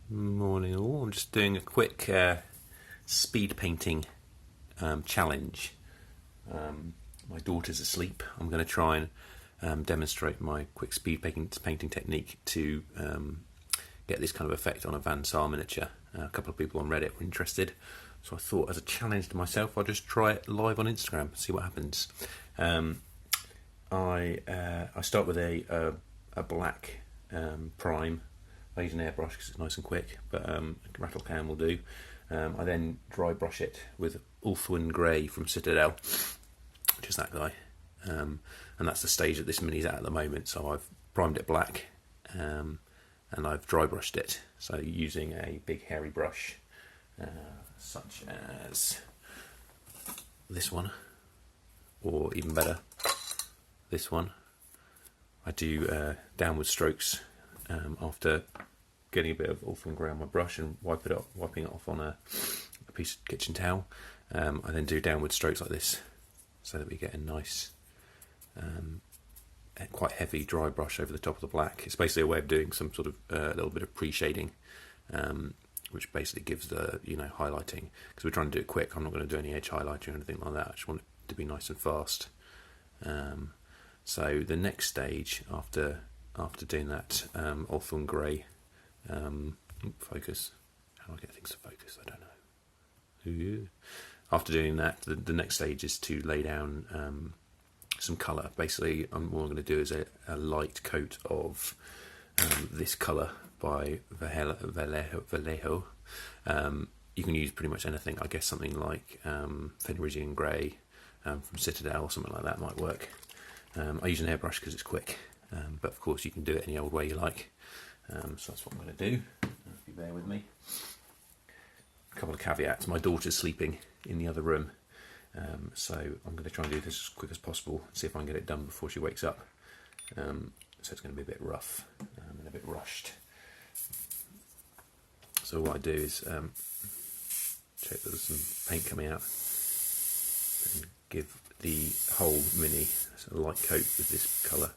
Morning all. I'm just doing a quick speed painting challenge. My daughter's asleep. I'm going to try and demonstrate my quick speed painting technique to get this kind of effect on a Van Saar miniature. A couple of people on Reddit were interested, so I thought as a challenge to myself I'll just try it live on Instagram, see what happens. I start with a black prime. I use an airbrush because it's nice and quick, but a rattle can will do. I then dry brush it with Ulthuan Grey from Citadel, which is that guy. And that's the stage that this mini's at the moment. So I've primed it black and I've dry brushed it. So using a big hairy brush, such as this one, or even better, this one. I do downward strokes after getting a bit of Ulthuan Grey on my brush and wiping it off on a piece of kitchen towel. I then do downward strokes like this, so that we get a nice, quite heavy dry brush over the top of the black. It's basically a way of doing some sort of little bit of pre-shading, which basically gives the highlighting. Because we're trying to do it quick. I'm not going to do any edge highlighting or anything like that. I just want it to be nice and fast. So the next stage after doing that, Ulthuan Grey, focus. How do I get things to focus? I don't know. After doing that, the next stage is to lay down some colour. Basically, what I'm going to do is a light coat of this colour by Vallejo. You can use pretty much anything. I guess something like Fenrisian Grey from Citadel or something like that might work. I use an airbrush because it's quick, but of course you can do it any old way you like. So that's what I'm going to do. If you bear with me. A couple of caveats. My daughter's sleeping in the other room, so I'm going to try and do this as quick as possible, see if I can get it done before she wakes up. So it's going to be a bit rough and a bit rushed. So what I do is check that there's some paint coming out and give the whole mini a light coat with this colour,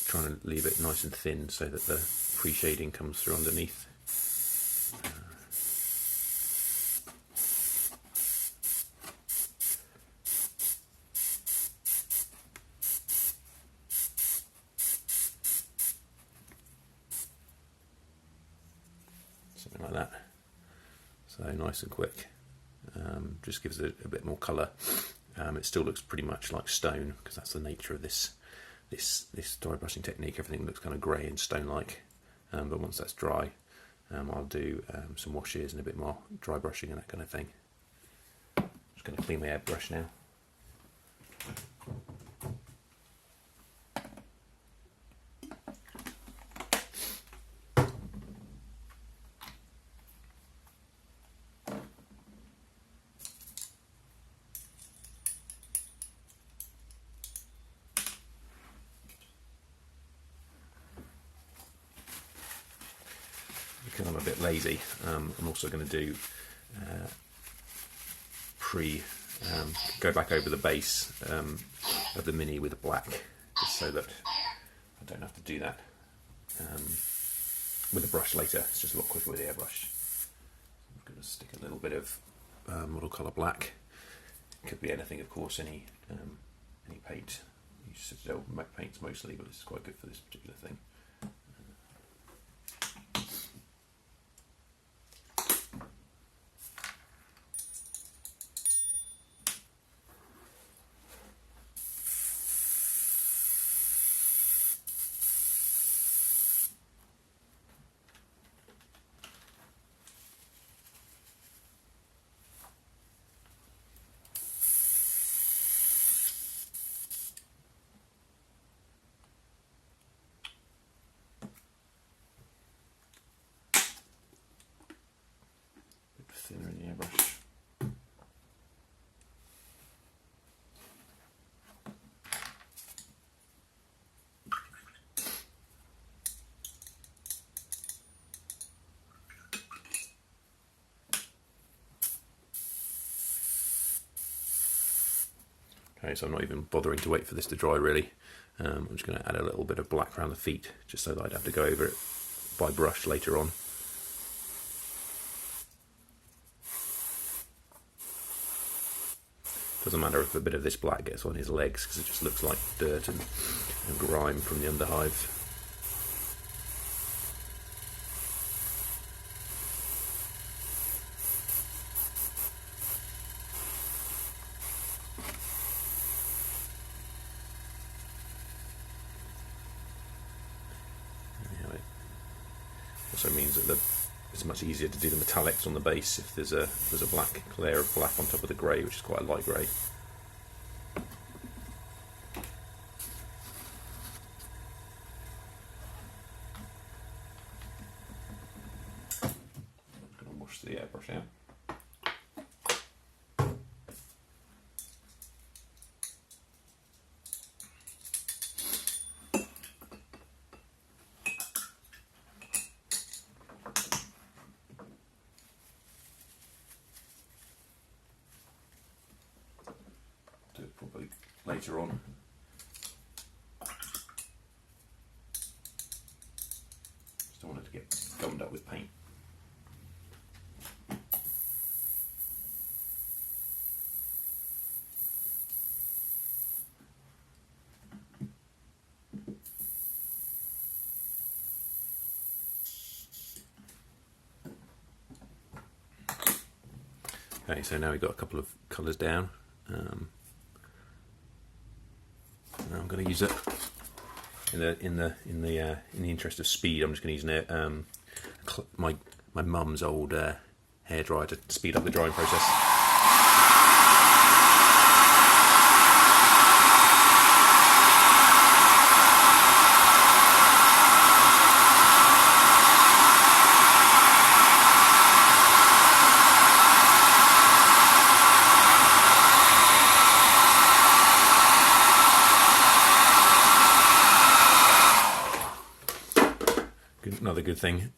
trying to leave it nice and thin so that the pre-shading comes through underneath. Something like that. So nice and quick. Just gives it a bit more colour. It still looks pretty much like stone because that's the nature of this dry brushing technique. Everything looks kind of grey and stone-like, but once that's dry, I'll do some washes and a bit more dry brushing and that kind of thing. Just going to clean my airbrush now. Because I'm a bit lazy, I'm also going to do go back over the base of the mini with a black, just so that I don't have to do that with a brush later. It's just a lot quicker with the airbrush. I'm going to stick a little bit of model colour black. It could be anything, of course, any paint. You Citadel paints mostly, but it's quite good for this particular thing. Thinner in the airbrush. Okay, so I'm not even bothering to wait for this to dry really. I'm just going to add a little bit of black around the feet just so that I'd have to go over it by brush later on. Doesn't matter if a bit of this black gets on his legs, because it just looks like dirt and grime from the underhive. Also means that it's much easier to do the metallics on the base if there's a black layer of black on top of the grey, which is quite a light grey. I'm going to wash the airbrush out. Do it probably later on. Just don't want it to get gummed up with paint. Okay, so now we've got a couple of colours down. Now I'm going to use it in the interest of speed. I'm just going to use my mum's old hairdryer to speed up the drying process. Another good thing.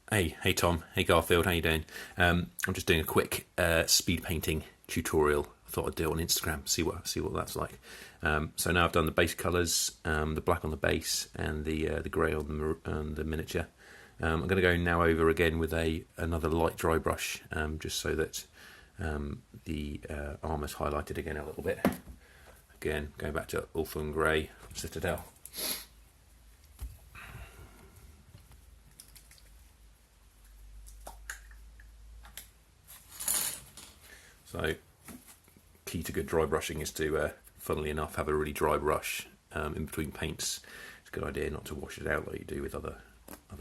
Hey Tom, hey Garfield, how you doing? I'm just doing a quick speed painting tutorial. I thought I'd do it on Instagram, see what that's like. So now I've done the base colours, the black on the base and the grey on the miniature. I'm going to go now over again with another light dry brush, just so that the armour's highlighted again a little bit. Again, going back to Ulthuan Grey from Citadel. So, key to good dry brushing is to, funnily enough, have a really dry brush in between paints. It's a good idea not to wash it out like you do with other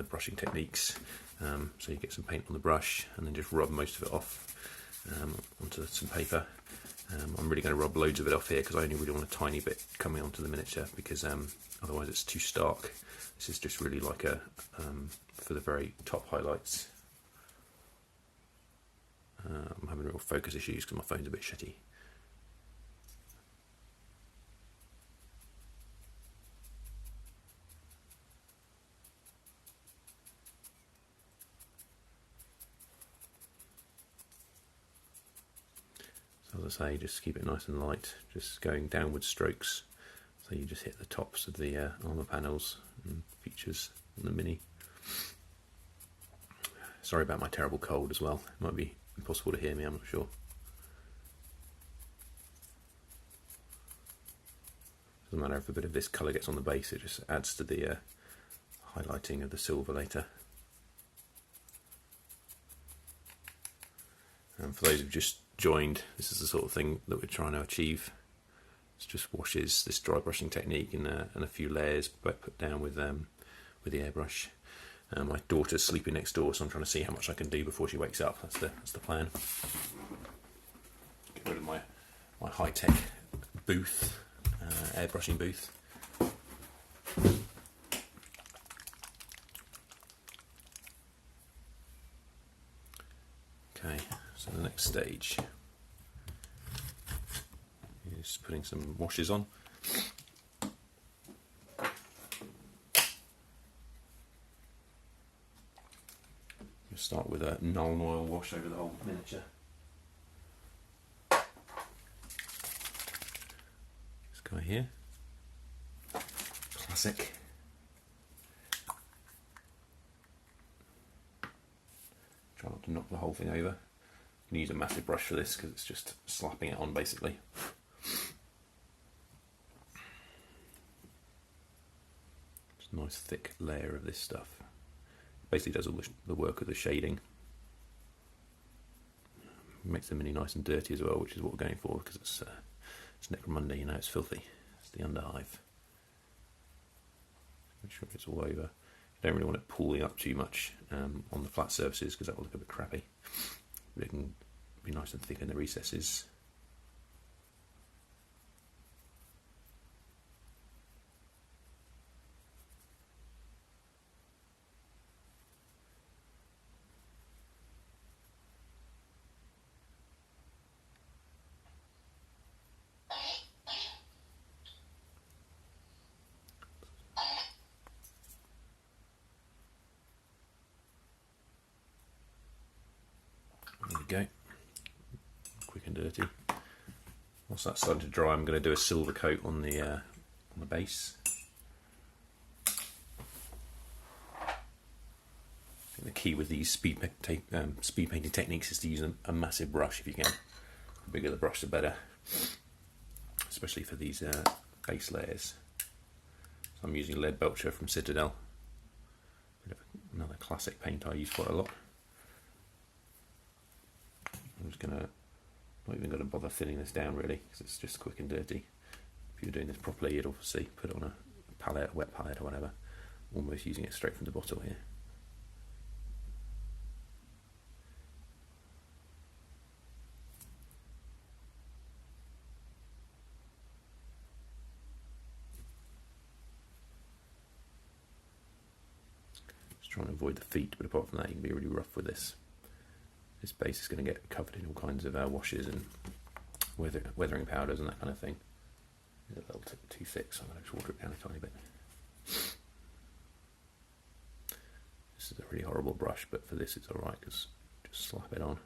brushing techniques. So you get some paint on the brush and then just rub most of it off onto some paper. I'm really going to rub loads of it off here because I only really want a tiny bit coming onto the miniature, because otherwise it's too stark. This is just really like for the very top highlights. I'm having real focus issues because my phone's a bit shitty. So as I say, just keep it nice and light, just going downward strokes. So you just hit the tops of the armour panels and features on the Mini. Sorry about my terrible cold as well. It might be impossible to hear me, I'm not sure. Doesn't matter if a bit of this colour gets on the base, it just adds to the highlighting of the silver later. And for those who've just joined, this is the sort of thing that we're trying to achieve. It just washes this dry brushing technique in a few layers, but put down with the airbrush. My daughter's sleeping next door, so I'm trying to see how much I can do before she wakes up. That's the plan. Get rid of my high-tech booth, airbrushing booth. Okay, so the next stage is putting some washes on. Start with a Null oil wash over the whole miniature. This guy here, classic. Try not to knock the whole thing over. can use a massive brush for this because it's just slapping it on basically. Just a nice thick layer of this stuff. Basically does all the work of the shading. Makes the mini nice and dirty as well, which is what we're going for because it's Necromunda, you know, it's filthy. It's the underhive. Make sure it's all over. You don't really want it pooling up too much on the flat surfaces because that will look a bit crappy. But it can be nice and thick in the recesses. There we go, quick and dirty. Once that's starting to dry, I'm going to do a silver coat on the base. I think the key with these speed painting techniques is to use a massive brush if you can. The bigger the brush, the better, especially for these base layers. So I'm using Leadbelcher from Citadel, another classic paint I use quite a lot. I'm just not even going to bother thinning this down really, because it's just quick and dirty. If you're doing this properly, you'd obviously put it on a palette, a wet palette or whatever, almost using it straight from the bottle here. Just trying to avoid the feet, but apart from that, you can be really rough with this. This base is going to get covered in all kinds of washes and weathering powders and that kind of thing. It's a little too thick, so I'm going to just water it down a tiny bit. This is a really horrible brush, but for this it's alright because just slap it on.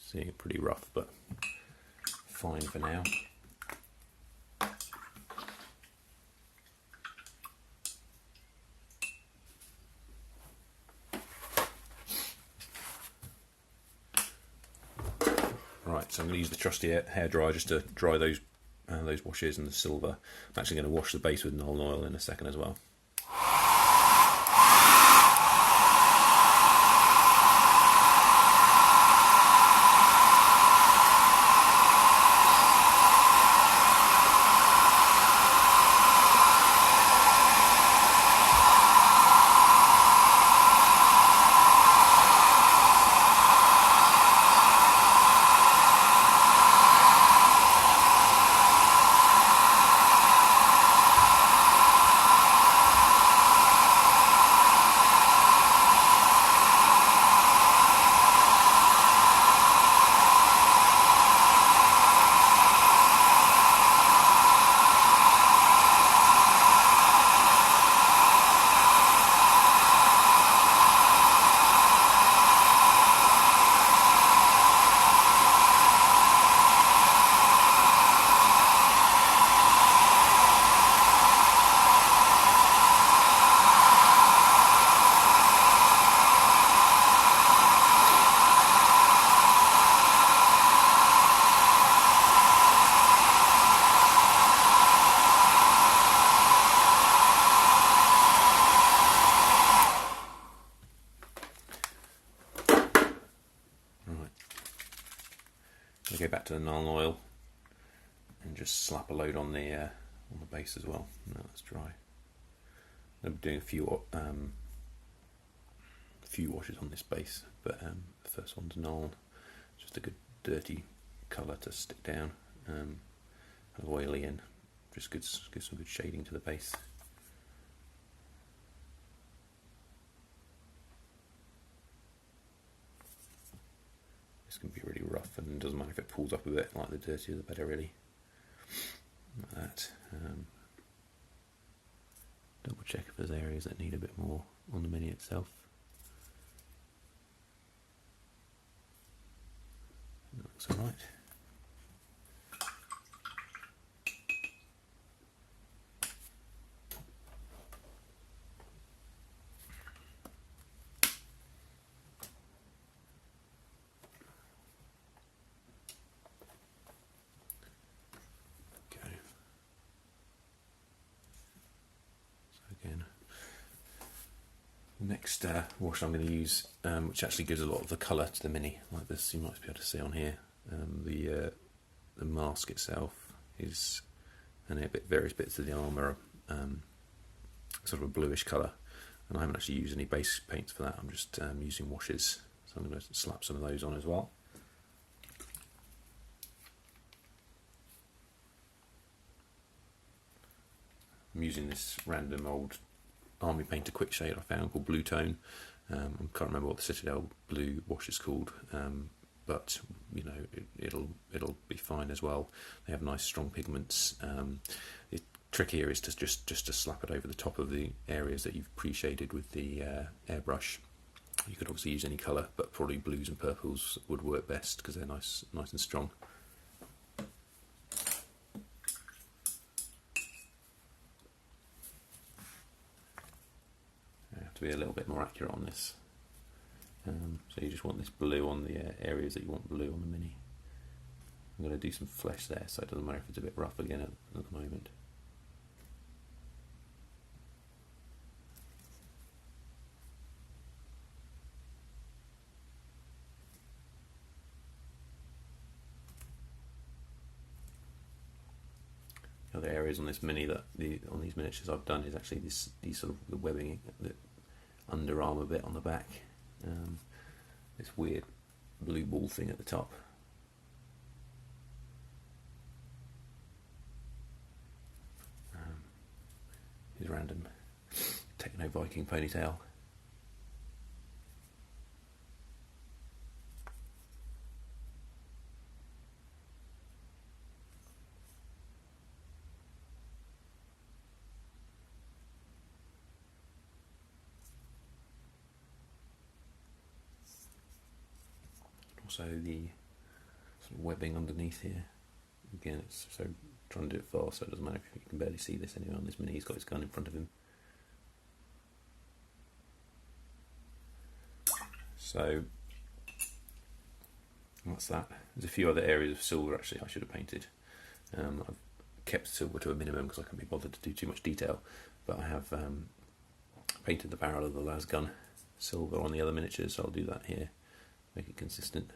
Seeing it pretty rough, but fine for now. Right, so I'm going to use the trusty hairdryer just to dry those washes and the silver. I'm actually going to wash the base with Nuln Oil in a second as well. Go back to the Nuln Oil and just slap a load on the base as well. Now that's dry. I'm doing a few washes on this base, but the first one's Nuln, just a good dirty colour to stick down, kind of oily and just gives some good shading to the base. This can be really rough, and it doesn't matter if it pulls up a bit. Like the dirtier the better, really. Like that. Double check if there's areas that need a bit more on the Mini itself. That looks alright. Next wash I'm going to use, which actually gives a lot of the colour to the Mini, like this. You might be able to see on here. The mask itself is, and various bits of the armour are sort of a bluish colour, and I haven't actually used any base paints for that. I'm just using washes, so I'm going to slap some of those on as well. I'm using this random old army painter quick shade I found called Blue Tone. I can't remember what the Citadel blue wash is called, but you know it'll be fine as well. They have nice strong pigments. The trick here is to just to slap it over the top of the areas that you've pre-shaded with the airbrush. You could obviously use any colour, but probably blues and purples would work best because they're nice and strong. To be a little bit more accurate on this. So you just want this blue on the areas that you want blue on the Mini. I'm going to do some flesh there, so it doesn't matter if it's a bit rough again at the moment. The other areas on this Mini on these miniatures I've done is actually these sort of the webbing, the underarm a bit on the back, this weird blue ball thing at the top. His random techno Viking ponytail. Also the sort of webbing underneath here. Again, it's so trying to do it fast, so it doesn't matter if you can barely see this anyway on this Mini. He's got his gun in front of him. So that's that. There's a few other areas of silver actually I should have painted. I've kept silver to a minimum because I can't be bothered to do too much detail, but I have painted the barrel of the las gun silver on the other miniatures, so I'll do that here, make it consistent.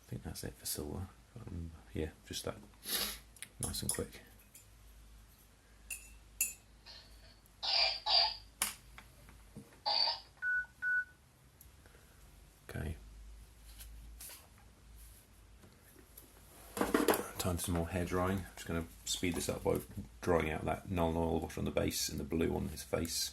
I think that's it for silver. Yeah, just that, nice and quick. Okay. Time for some more hair drying. I'm just going to speed this up by drying out that Nuln Oil wash on the base and the blue on his face.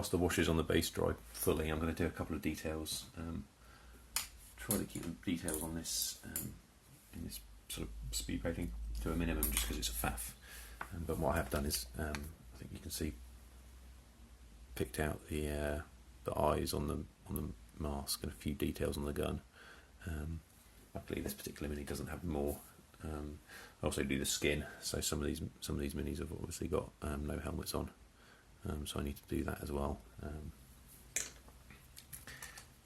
whilst the washes on the base dry fully, I'm going to do a couple of details. Try to keep the details on this in this sort of speed painting to a minimum, just because it's a faff. But what I have done is, I think you can see, picked out the eyes on the mask and a few details on the gun. Luckily, this particular mini doesn't have more. I also do the skin, so some of these minis have obviously got no helmets on, so I need to do that as well.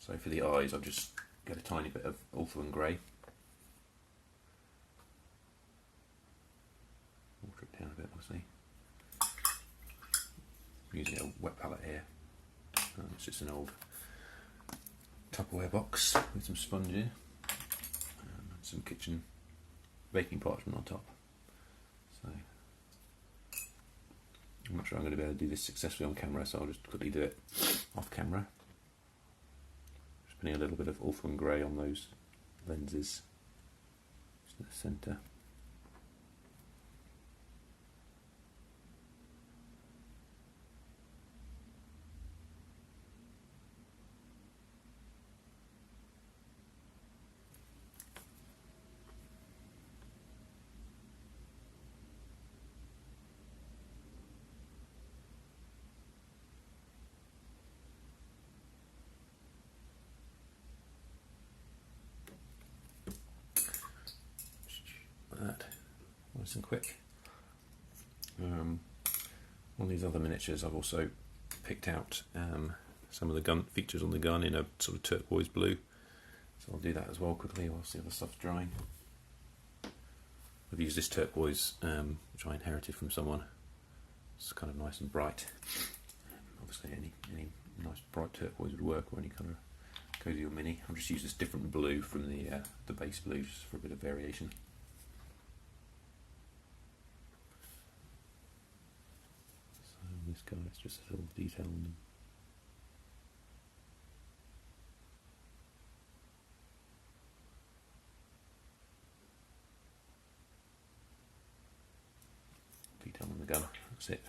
So for the eyes, I'll just get a tiny bit of Ulthuan Grey, water it down a bit, obviously. I'm using a wet palette here. It's just an old Tupperware box with some sponge here, and some kitchen baking parchment on top. So I'm not sure I'm going to be able to do this successfully on camera, so I'll just quickly do it off camera. Just putting a little bit of Ulthuan Grey on those lenses, just in the centre. That nice and quick. On these other miniatures, I've also picked out some of the gun features on the gun in a sort of turquoise blue, so I'll do that as well quickly whilst the other stuff's drying. I've used this turquoise which I inherited from someone. It's kind of nice and bright. Obviously any nice bright turquoise would work, or any kind of cosy or mini. I've just used this different blue from the base blue, just for a bit of variation. This guy, it's just a little detail on them. Detail on the gun, that's it.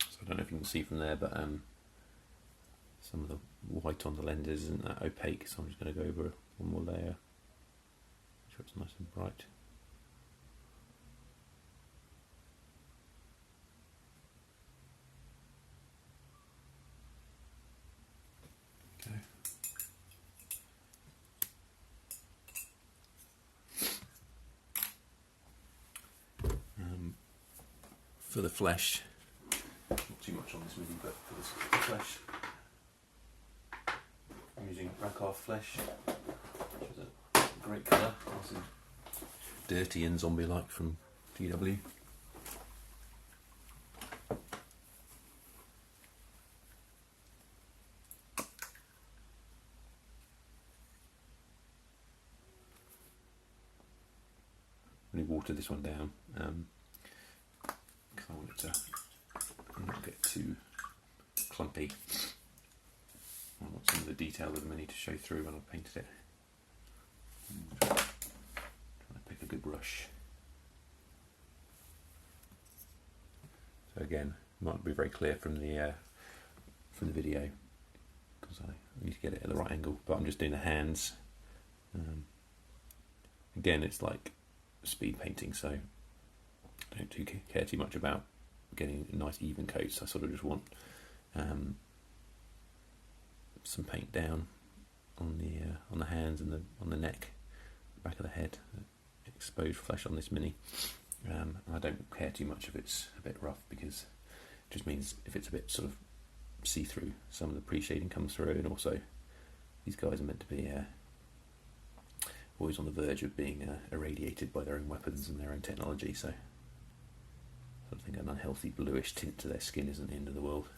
So I don't know if you can see from there, but some of the white on the lenses isn't that opaque, so I'm just going to go over one more layer. Make sure it's nice and bright. For the flesh, not too much on this mini, but for the flesh, I'm using rattle flesh, which is a great colour, nice and dirty and zombie-like from GW. Really water this one down. I want it to not get too clumpy. I want some of the detail of the mini to show through when I painted it. Trying to pick a good brush. So again, might be very clear from the video because I need to get it at the right angle. But I'm just doing the hands. Again, it's like speed painting, so I don't care too much about getting nice even coats. I sort of just want some paint down on the hands and on the neck, back of the head, exposed flesh on this mini. And I don't care too much if it's a bit rough, because it just means if it's a bit sort of see-through, some of the pre-shading comes through, and also these guys are meant to be always on the verge of being irradiated by their own weapons and their own technology, so I think an unhealthy bluish tint to their skin isn't the end of the world.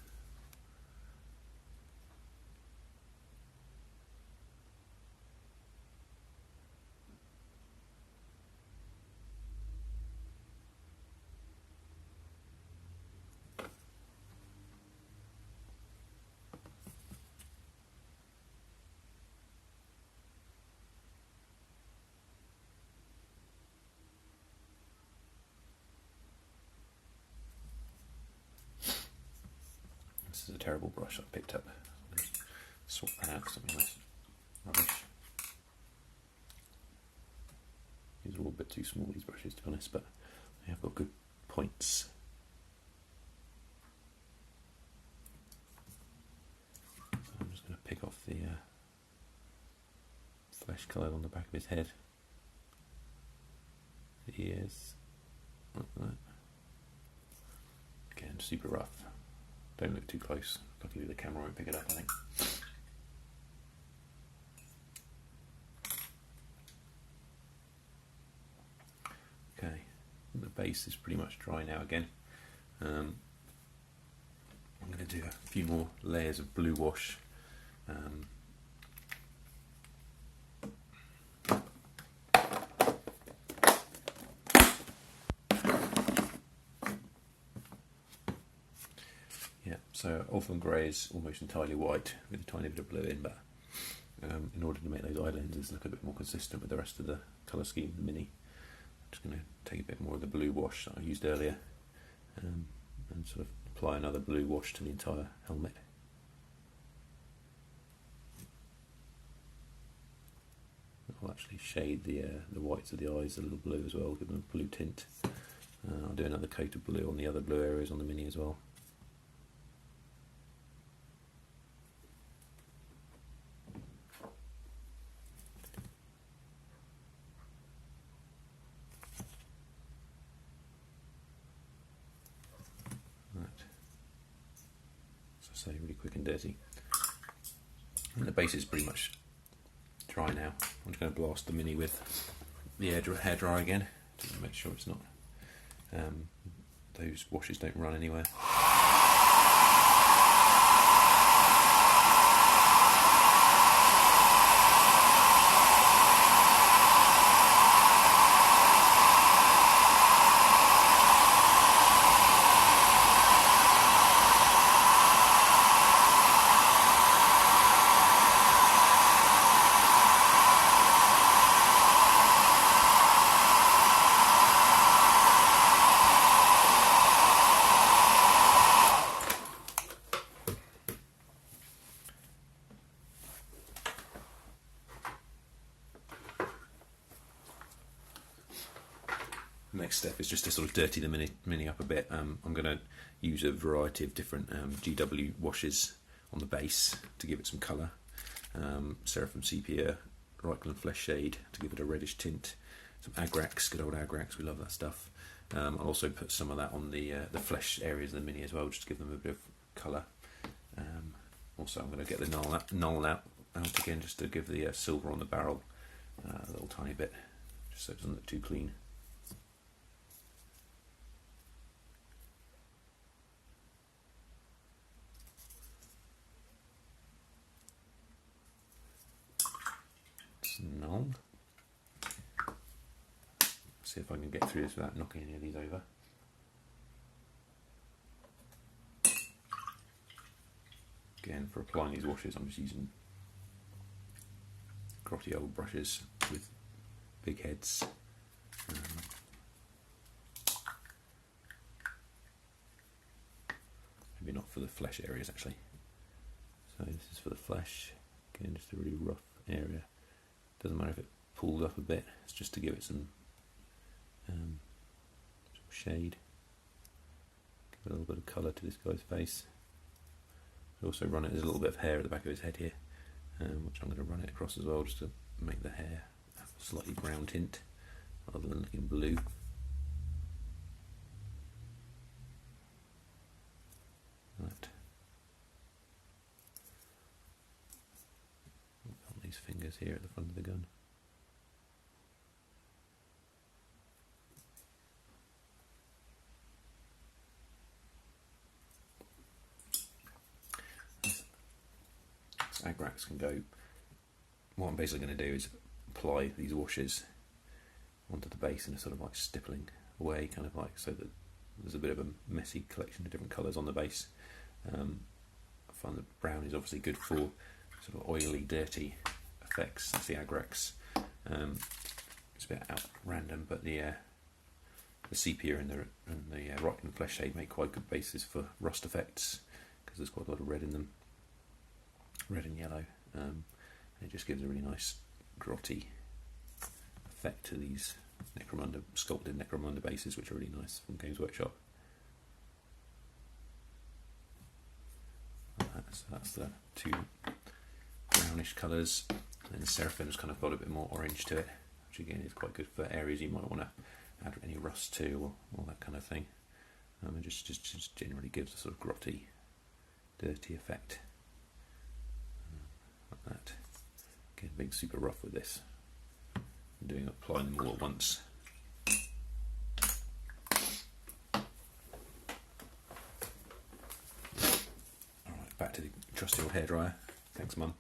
this is a terrible brush I picked up. I'm going to swap that out for something else. Rubbish. These are all a bit too small, these brushes, to be honest, but they have got good points. So I'm just going to pick off the flesh colour on the back of his head, the ears, like that. Again, super rough. Don't look too close. Luckily the camera won't pick it up, I think. Okay, the base is pretty much dry now again. I'm going to do a few more layers of blue wash. Yeah, so Ulthuan Grey is almost entirely white with a tiny bit of blue in, but in order to make those eye lenses look a bit more consistent with the rest of the colour scheme of the Mini, I'm just going to take a bit more of the blue wash that I used earlier and sort of apply another blue wash to the entire helmet. I'll actually shade the whites of the eyes a little blue as well, give them a blue tint. I'll do another coat of blue on the other blue areas on the Mini as well. So really quick and dirty. And the base is pretty much dry now. I'm just going to blast the Mini with the hair dryer again to make sure it's not those washes don't run anywhere. Next step is just to sort of dirty the mini up a bit. I'm going to use a variety of different GW washes on the base to give it some colour. Seraphim Sepia, Reichland Flesh Shade to give it a reddish tint. Some Agrax, good old Agrax, we love that stuff. I'll also put some of that on the flesh areas of the Mini as well, just to give them a bit of colour. Also I'm going to get the null out again, just to give the silver on the barrel a little tiny bit, just so it doesn't look too clean. Null. See if I can get through this without knocking any of these over. Again, for applying these washes, I'm just using grotty old brushes with big heads. Maybe not for the flesh areas actually. So this is for the flesh. Again, just a really rough area. Doesn't matter if it pulls up a bit, it's just to give it some shade. Give it a little bit of colour to this guy's face. I also run it, there's a little bit of hair at the back of his head here, which I'm going to run it across as well, just to make the hair have a slightly brown tint, rather than looking blue. Right. On these fingers here at the front of the gun. Agrax can go. What I'm basically going to do is apply these washes onto the base in a sort of like stippling way, kind of like so that there's a bit of a messy collection of different colours on the base. I find that brown is obviously good for sort of oily, dirty effects. That's the Agrax. It's a bit out random, but the sepia and the Reichland Flesh Shade make quite good bases for rust effects, because there's quite a lot of red in them, red and yellow. It just gives a really nice grotty effect to these sculpted Necromunda bases, which are really nice from Games Workshop. So that's the two brownish colours, and the Seraphim's kind of got a bit more orange to it, which again is quite good for areas you might want to add any rust to, or all that kind of thing. It just generally gives a sort of grotty, dirty effect, like that. Again, being super rough with this, applying them all at once. Alright, back to the trusty old hairdryer. Thanks, Mum.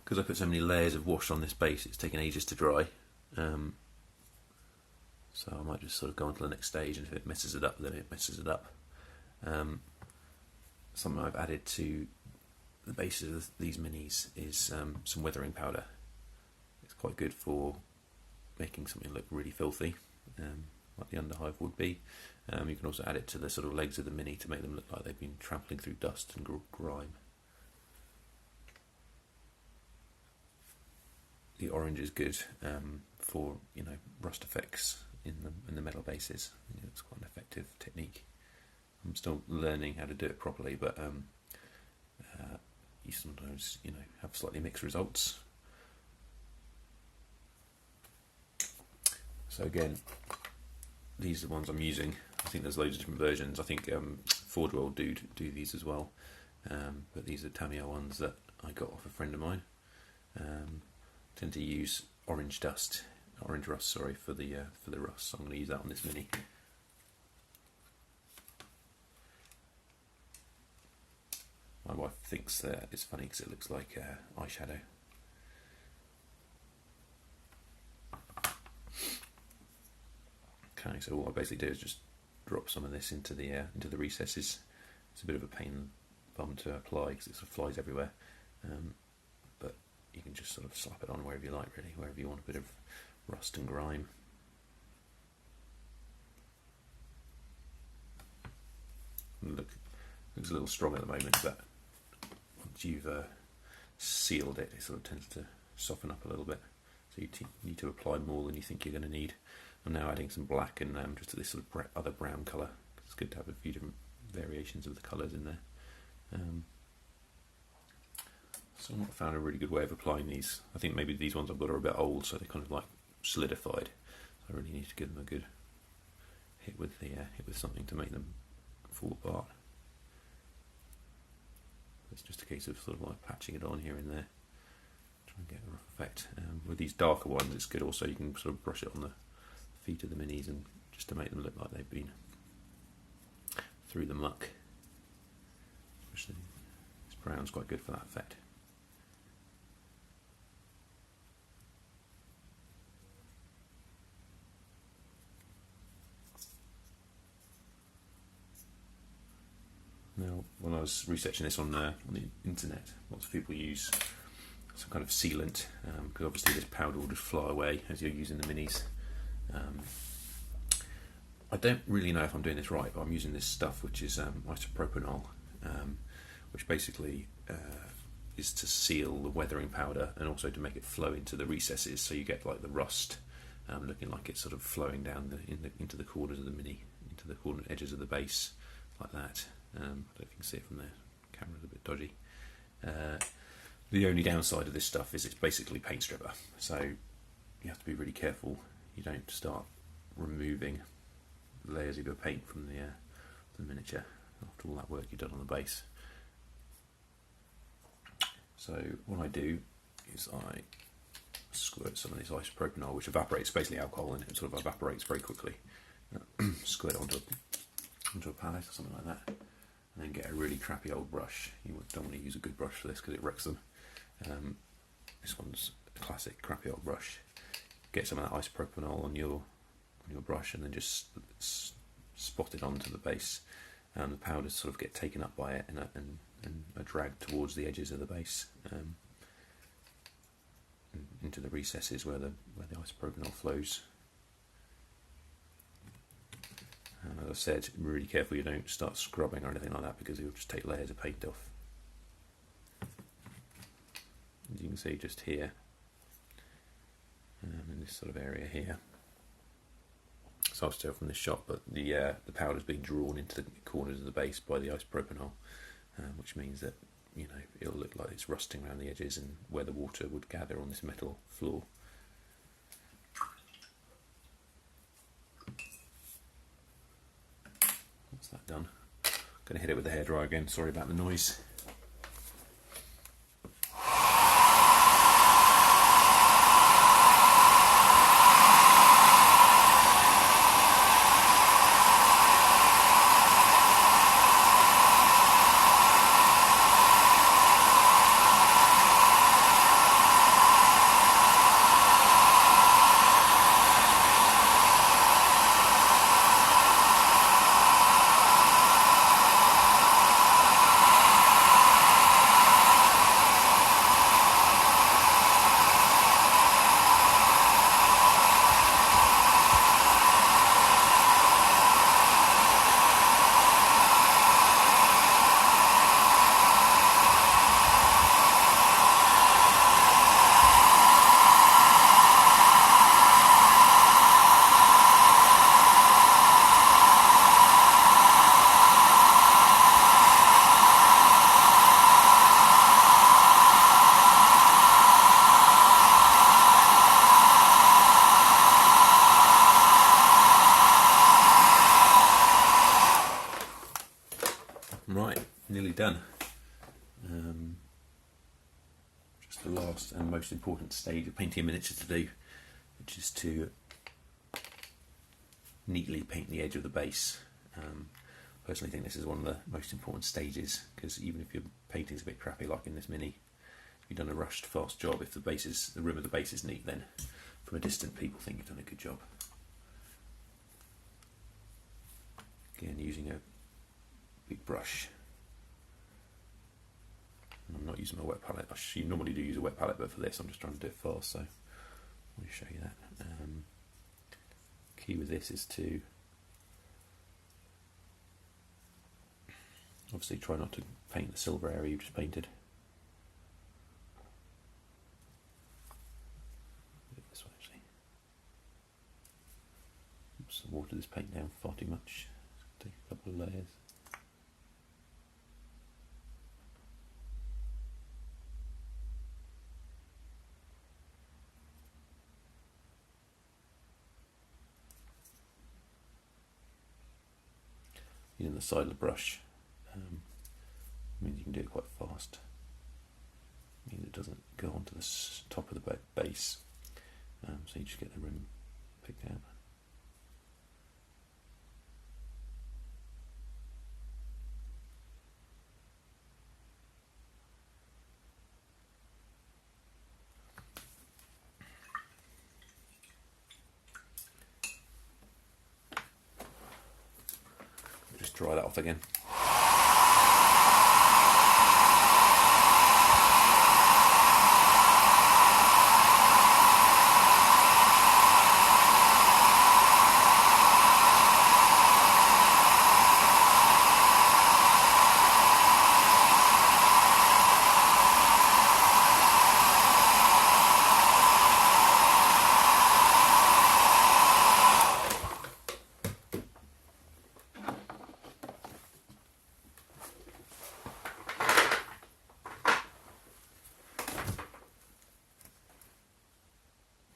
Because I put so many layers of wash on this base, it's taken ages to dry. So I might just sort of go on to the next stage, and if it messes it up, then it messes it up. Something I've added to the bases of these minis is some weathering powder. It's quite good for making something look really filthy, like the underhive would be. You can also add it to the sort of legs of the mini to make them look like they've been trampling through dust and grime. The orange is good for rust effects in the metal bases. It's quite an effective technique. I'm still learning how to do it properly, but you sometimes, have slightly mixed results. So again, these are the ones I'm using. I think there's loads of different versions. I think Ford will do these as well, but these are Tamiya ones that I got off a friend of mine. Tend to use orange rust, sorry, for the rust. So I'm going to use that on this Mini. My wife thinks that it's funny because it looks like eyeshadow. Okay, so what I basically do is just drop some of this into the recesses. It's a bit of a pain in the bum to apply because it sort of flies everywhere, but you can just sort of slap it on wherever you like, really, wherever you want a bit of rust and grime. Looks a little strong at the moment, but once you've sealed it, it sort of tends to soften up a little bit. So you need to apply more than you think you're going to need. I'm now adding some black and just this sort of other brown colour. It's good to have a few different variations of the colours in there. So I've not found a really good way of applying these. I think maybe these ones I've got are a bit old, so they're kind of like solidified. So I really need to give them a good hit with something to make them fall apart. It's just a case of sort of like patching it on here and there, try and get a rough effect. With these darker ones, it's good also, you can sort of brush it on the feet of the Minis and just to make them look like they've been through the muck. Especially this brown's quite good for that effect. Now, when I was researching this on the internet, lots of people use some kind of sealant, because obviously this powder will just fly away as you're using the Minis. I don't really know if I'm doing this right, but I'm using this stuff which is isopropanol, which basically is to seal the weathering powder and also to make it flow into the recesses, so you get like the rust looking like it's sort of flowing down into the corners of the Mini, into the corner edges of the base, like that. I don't know if you can see it from there, the camera's a bit dodgy. The only downside of this stuff is it's basically paint stripper, so you have to be really careful you don't start removing layers of your paint from the miniature after all that work you've done on the base. So what I do is I squirt some of this isopropanol, which evaporates, basically alcohol, and it sort of evaporates very quickly. Squirt it onto a palette or something like that, and then get a really crappy old brush. You don't want to use a good brush for this because it wrecks them. This one's a classic crappy old brush. Get some of that isopropanol on your brush and then just spot it onto the base. The powders sort of get taken up by it and are dragged towards the edges of the base, into the recesses where the isopropanol flows. As I said, really careful you don't start scrubbing or anything like that because you'll just take layers of paint off. As you can see just here, in this sort of area here. It's hard to tell from this shot, but the powder's being drawn into the corners of the base by the isopropanol, which means that it'll look like it's rusting around the edges and where the water would gather on this metal floor. That's that done. Going to hit it with the hairdryer again. Sorry about the noise. done. Just the last and most important stage of painting a miniature to do, which is to neatly paint the edge of the base. Personally think this is one of the most important stages, because even if your painting's a bit crappy like in this mini, if you've done a rushed fast job, if the rim of the base is neat, then from a distant people think you've done a good job. Again, using a big brush. I'm not using my wet palette. I normally do use a wet palette, but for this I'm just trying to do it fast, so let me show you that. Key with this is to obviously try not to paint the silver area you've just painted. This way, actually. Oops, I watered this paint down far too much. Take a couple of layers. Using the side of the brush means you can do it quite fast. It means it doesn't go onto the top of the base, so you just get the rim picked out. Just dry that off again.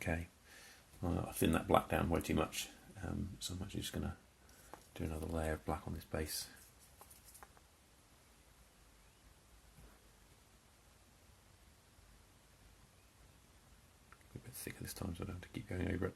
Okay, well, I thinned that black down way too much, so I'm actually just going to do another layer of black on this base. A bit thicker this time, so I don't have to keep going over it.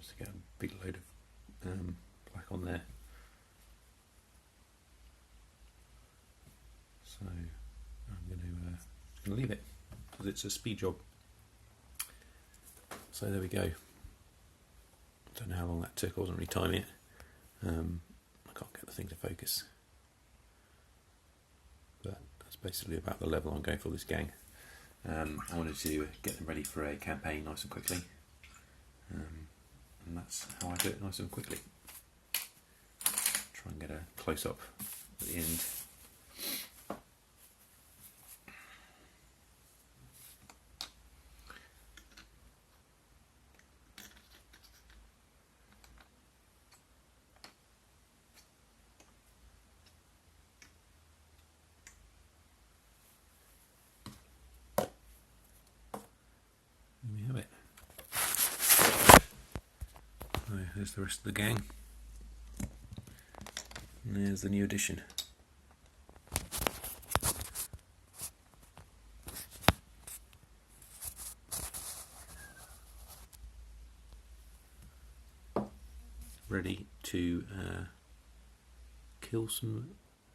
Just get a big load of black on there. So I'm going to leave it because it's a speed job. So there we go. Don't know how long that took. I wasn't really timing it. I can't get the thing to focus. But that's basically about the level I'm going for this gang. I wanted to get them ready for a campaign nice and quickly. And that's how I do it nice and quickly. Try and get a close-up at the end. There's the rest of the gang. And there's the new addition. Ready to kill some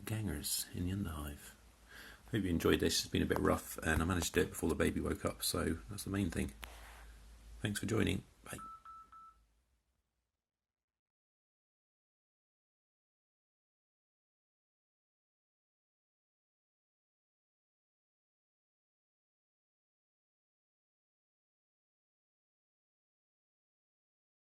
gangers in the underhive. Hope you enjoyed this. It's been a bit rough and I managed to do it before the baby woke up, so that's the main thing. Thanks for joining.